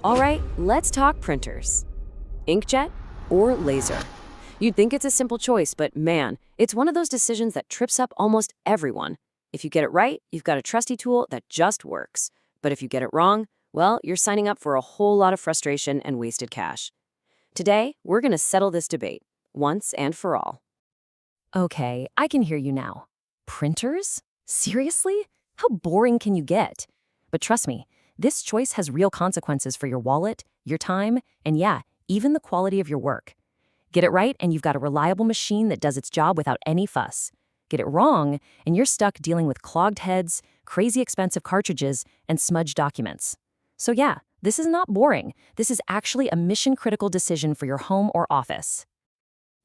All right, let's talk printers. Inkjet or laser? You'd think it's a simple choice, but man, it's one of those decisions that trips up almost everyone. If you get it right, you've got a trusty tool that just works. But if you get it wrong, well, you're signing up for a whole lot of frustration and wasted cash. Today, we're going to settle this debate, once and for all. Okay, I can hear you now. Printers? Seriously? How boring can you get? But trust me, this choice has real consequences for your wallet, your time, and yeah, even the quality of your work. Get it right and you've got a reliable machine that does its job without any fuss. Get it wrong and you're stuck dealing with clogged heads, crazy expensive cartridges, and smudged documents. So yeah, this is not boring. This is actually a mission-critical decision for your home or office.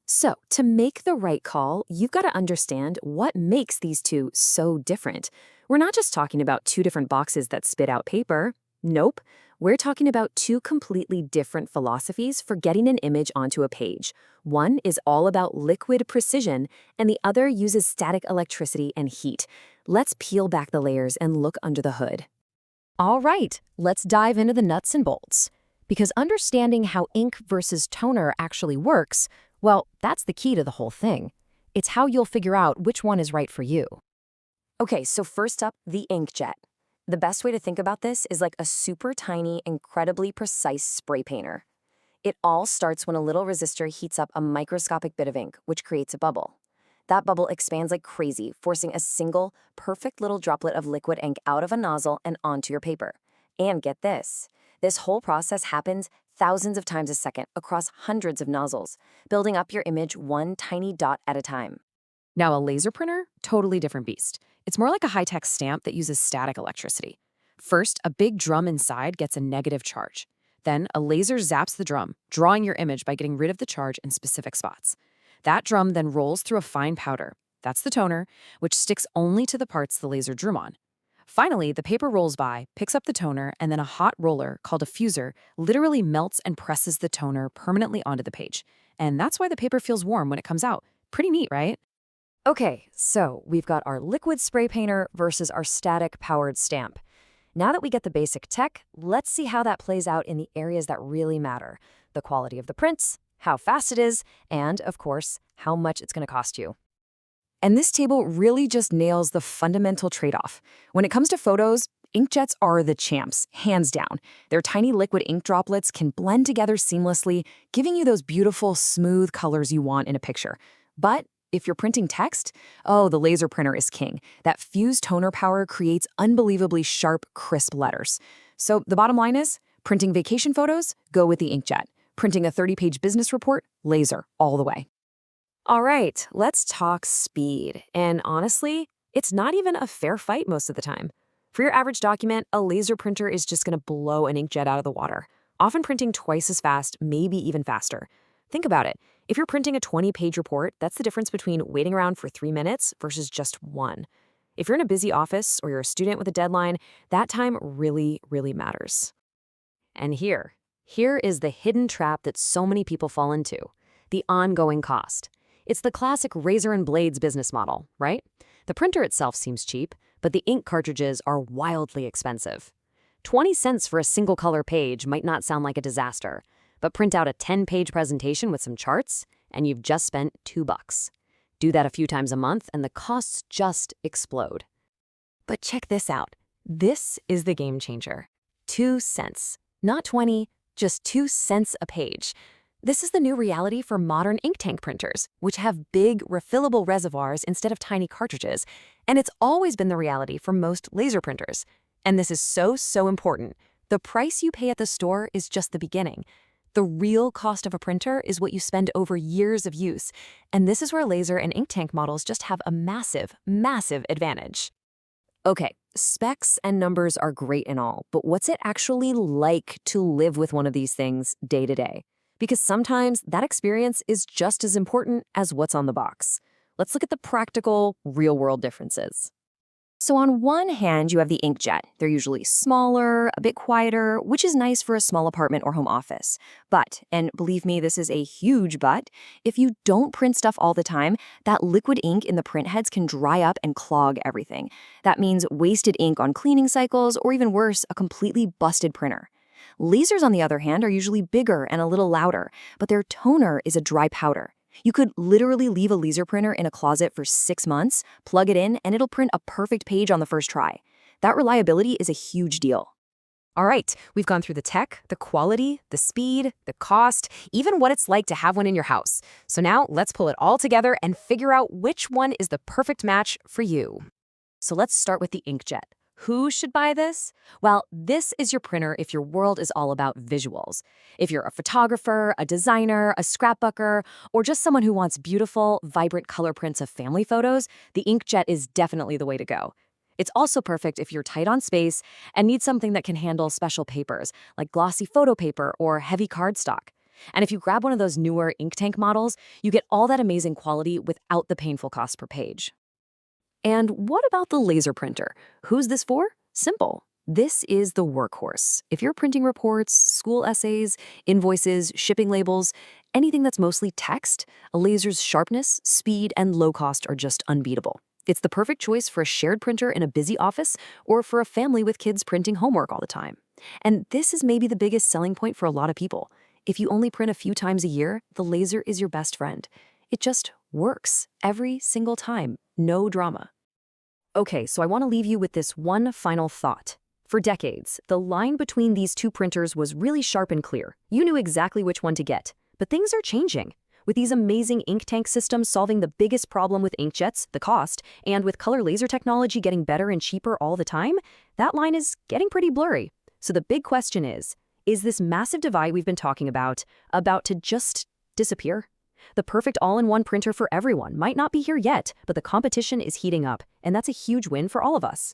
So, to make the right call, you've got to understand what makes these two so different. We're not just talking about two different boxes that spit out paper. Nope. We're talking about two completely different philosophies for getting an image onto a page. One is all about liquid precision, and the other uses static electricity and heat. Let's peel back the layers and look under the hood. All right, let's dive into the nuts and bolts. Because understanding how ink versus toner actually works, well, that's the key to the whole thing. It's how you'll figure out which one is right for you. Okay, so first up, the inkjet. The best way to think about this is like a super tiny, incredibly precise spray painter. It all starts when a little resistor heats up a microscopic bit of ink, which creates a bubble. That bubble expands like crazy, forcing a single, perfect little droplet of liquid ink out of a nozzle and onto your paper. And get this whole process happens thousands of times a second across hundreds of nozzles, building up your image one tiny dot at a time. Now, a laser printer, totally different beast. It's more like a high-tech stamp that uses static electricity. First, a big drum inside gets a negative charge. Then, a laser zaps the drum, drawing your image by getting rid of the charge in specific spots. That drum then rolls through a fine powder. That's the toner, which sticks only to the parts the laser drew on. Finally, the paper rolls by, picks up the toner, and then a hot roller, called a fuser, literally melts and presses the toner permanently onto the page. And that's why the paper feels warm when it comes out. Pretty neat, right? Okay, so we've got our liquid spray painter versus our static-powered stamp. Now that we get the basic tech, let's see how that plays out in the areas that really matter. The quality of the prints, how fast it is, and, of course, how much it's going to cost you. And this table really just nails the fundamental trade-off. When it comes to photos, inkjets are the champs, hands down. Their tiny liquid ink droplets can blend together seamlessly, giving you those beautiful, smooth colors you want in a picture. But if you're printing text, oh, the laser printer is king. That fused toner power creates unbelievably sharp, crisp letters. So the bottom line is, printing vacation photos, go with the inkjet. Printing a 30-page business report, laser, all the way. All right, let's talk speed. And honestly, it's not even a fair fight most of the time. For your average document, a laser printer is just going to blow an inkjet out of the water, often printing twice as fast, maybe even faster. Think about it. If you're printing a 20-page report, that's the difference between waiting around for 3 minutes versus just 1. If you're in a busy office or you're a student with a deadline, that time really, really matters. And here is the hidden trap that so many people fall into, the ongoing cost. It's the classic razor and blades business model, right? The printer itself seems cheap, but the ink cartridges are wildly expensive. 20 cents for a single color page might not sound like a disaster, but print out a 10-page presentation with some charts, and you've just spent $2. Do that a few times a month, and the costs just explode. But check this out. This is the game changer. 2 cents. Not 20, just 2 cents a page. This is the new reality for modern ink tank printers, which have big, refillable reservoirs instead of tiny cartridges. And it's always been the reality for most laser printers. And this is so important. The price you pay at the store is just the beginning. The real cost of a printer is what you spend over years of use. And this is where laser and ink tank models just have a massive, massive advantage. Okay, specs and numbers are great and all, but what's it actually like to live with one of these things day to day? Because sometimes that experience is just as important as what's on the box. Let's look at the practical, real-world differences. So on one hand, you have the inkjet. They're usually smaller, a bit quieter, which is nice for a small apartment or home office. But, and believe me, this is a huge but, if you don't print stuff all the time, that liquid ink in the print heads can dry up and clog everything. That means wasted ink on cleaning cycles, or even worse, a completely busted printer. Lasers, on the other hand, are usually bigger and a little louder, but their toner is a dry powder. You could literally leave a laser printer in a closet for 6 months, plug it in, and it'll print a perfect page on the first try. That reliability is a huge deal. All right, we've gone through the tech, the quality, the speed, the cost, even what it's like to have one in your house. So now let's pull it all together and figure out which one is the perfect match for you. So let's start with the Inkjet. Who should buy this? Well, this is your printer if your world is all about visuals. If you're a photographer, a designer, a scrapbooker, or just someone who wants beautiful, vibrant color prints of family photos, the Inkjet is definitely the way to go. It's also perfect if you're tight on space and need something that can handle special papers, like glossy photo paper or heavy cardstock. And if you grab one of those newer ink tank models, you get all that amazing quality without the painful cost per page. And what about the laser printer? Who's this for? Simple. This is the workhorse. If you're printing reports, school essays, invoices, shipping labels, anything that's mostly text, a laser's sharpness, speed, and low cost are just unbeatable. It's the perfect choice for a shared printer in a busy office or for a family with kids printing homework all the time. And this is maybe the biggest selling point for a lot of people. If you only print a few times a year, the laser is your best friend. It just works every single time. No drama. Okay, so I want to leave you with this one final thought. For decades, the line between these two printers was really sharp and clear. You knew exactly which one to get. But things are changing. With these amazing ink tank systems solving the biggest problem with inkjets, the cost, and with color laser technology getting better and cheaper all the time, that line is getting pretty blurry. So the big question is this massive divide we've been talking about to just disappear? The perfect all-in-one printer for everyone might not be here yet, but the competition is heating up, and that's a huge win for all of us.